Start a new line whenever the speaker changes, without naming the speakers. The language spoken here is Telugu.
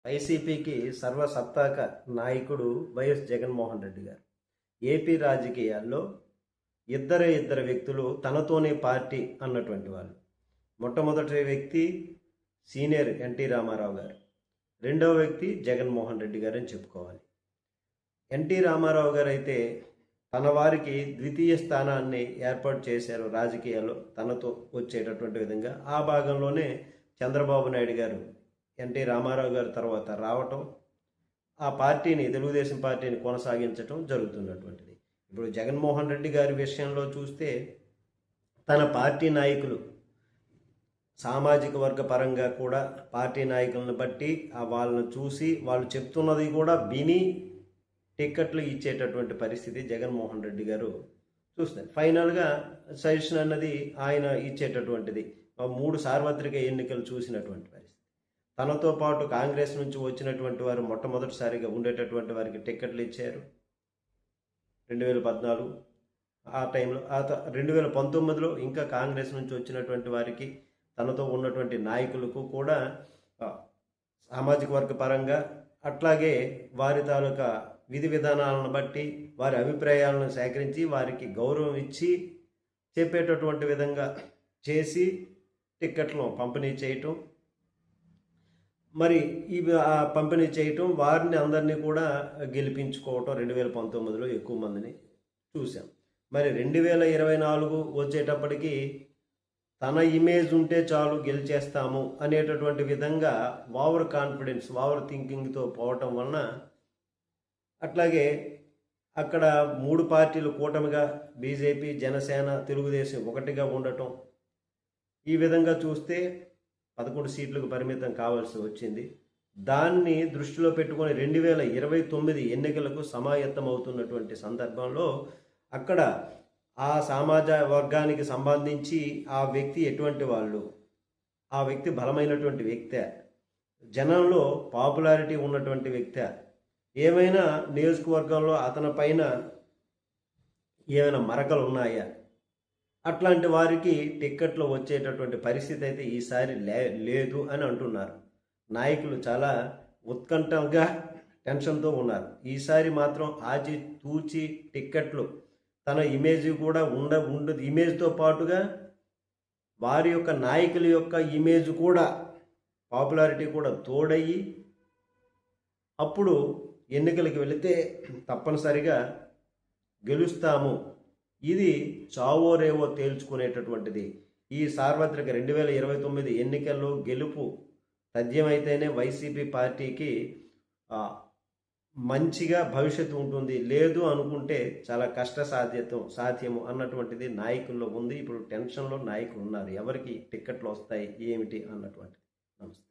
వైసీపీకి సర్వసత్తాక నాయకుడు వైఎస్ జగన్మోహన్ రెడ్డి గారు. ఏపీ రాజకీయాల్లో ఇద్దరు వ్యక్తులు తనతోనే పార్టీ అన్నటువంటి వాళ్ళు. మొట్టమొదటి వ్యక్తి సీనియర్ ఎన్టీ రామారావు గారు, రెండవ వ్యక్తి జగన్మోహన్ రెడ్డి గారు అని చెప్పుకోవాలి. ఎన్టీ రామారావు గారు అయితే తన వారికి ద్వితీయ స్థానాన్ని ఏర్పాటు చేశారు రాజకీయాల్లో తనతో వచ్చేటటువంటి విధంగా. ఆ భాగంలోనే చంద్రబాబు నాయుడు గారు ఎన్టీ రామారావు గారి తర్వాత రావటం, ఆ పార్టీని తెలుగుదేశం పార్టీని కొనసాగించటం జరుగుతున్నటువంటిది. ఇప్పుడు జగన్మోహన్ రెడ్డి గారి విషయంలో చూస్తే తన పార్టీ నాయకులు సామాజిక వర్గ పరంగా కూడా పార్టీ నాయకులను బట్టి వాళ్ళని చూసి వాళ్ళు చెప్తున్నది కూడా విని టిక్కెట్లు ఇచ్చేటటువంటి పరిస్థితి జగన్మోహన్ రెడ్డి గారు చూస్తారు. ఫైనల్గా సజెషన్ అన్నది ఆయన ఇచ్చేటటువంటిది 3 సార్వత్రిక ఎన్నికలు చూసినటువంటి పరిస్థితి. తనతో పాటు కాంగ్రెస్ నుంచి వచ్చినటువంటి వారు మొట్టమొదటిసారిగా ఉండేటటువంటి వారికి టిక్కెట్లు ఇచ్చారు 2014 ఆ టైంలో. 2019లో ఇంకా కాంగ్రెస్ నుంచి వచ్చినటువంటి వారికి తనతో ఉన్నటువంటి నాయకులకు కూడా సామాజిక వర్గ పరంగా అట్లాగే వారి తాలూకా విధి విధానాలను బట్టి వారి అభిప్రాయాలను సేకరించి వారికి గౌరవం ఇచ్చి చెప్పేటటువంటి విధంగా చేసి టిక్కెట్లను పంపిణీ చేయటం, మరి పంపిణీ చేయటం, వారిని అందరినీ కూడా గెలిపించుకోవటం 2019లో ఎక్కువ మందిని చూసాం. మరి 2024 వచ్చేటప్పటికి తన ఇమేజ్ ఉంటే చాలు గెలిచేస్తాము అనేటటువంటి విధంగా ఓవర్ కాన్ఫిడెన్స్, ఓవర్ థింకింగ్తో పోవటం వలన అట్లాగే అక్కడ 3 పార్టీలు కూటమిగా బీజేపీ, జనసేన, తెలుగుదేశం ఒకటిగా ఉండటం, ఈ విధంగా చూస్తే 11 సీట్లకు పరిమితం కావాల్సి వచ్చింది. దాన్ని దృష్టిలో పెట్టుకొని 2029 ఎన్నికలకు సమాయత్తమవుతున్నటువంటి సందర్భంలో అక్కడ ఆ సమాజ వర్గానికి సంబంధించి ఆ వ్యక్తి ఎటువంటి వాళ్ళు, ఆ వ్యక్తి బలమైనటువంటి వ్యక్తే, జనంలో పాపులారిటీ ఉన్నటువంటి వ్యక్తే, ఏమైనా నియోజకవర్గంలో అతని పైన ఏమైనా మరకలు ఉన్నాయా, అట్లాంటి వారికి టిక్కెట్లు వచ్చేటటువంటి పరిస్థితి అయితే ఈసారి లేదు అని అంటున్నారు. నాయకులు చాలా ఉత్కంఠంగా టెన్షన్తో ఉన్నారు. ఈసారి మాత్రం ఆచి తూచి టిక్కెట్లు తన ఇమేజ్ కూడా ఉండదు. ఇమేజ్తో పాటుగా వారి యొక్క నాయకుల యొక్క ఇమేజ్ కూడా, పాపులారిటీ కూడా తోడయ్యి అప్పుడు ఎన్నికలకు వెళితే తప్పనిసరిగా గెలుస్తాము, ఇది చావో రేవో తేల్చుకునేటటువంటిది. ఈ సార్వత్రిక 2029 ఎన్నికల్లో గెలుపు తథ్యమైతేనే వైసీపీ పార్టీకి మంచిగా భవిష్యత్తు ఉంటుంది, లేదు అనుకుంటే చాలా సాధ్యము అన్నటువంటిది నాయకుల్లో ఉంది. ఇప్పుడు టెన్షన్లో నాయకులు ఉన్నారు, ఎవరికి టిక్కెట్లు వస్తాయి ఏమిటి అన్నటువంటిది. నమస్తే.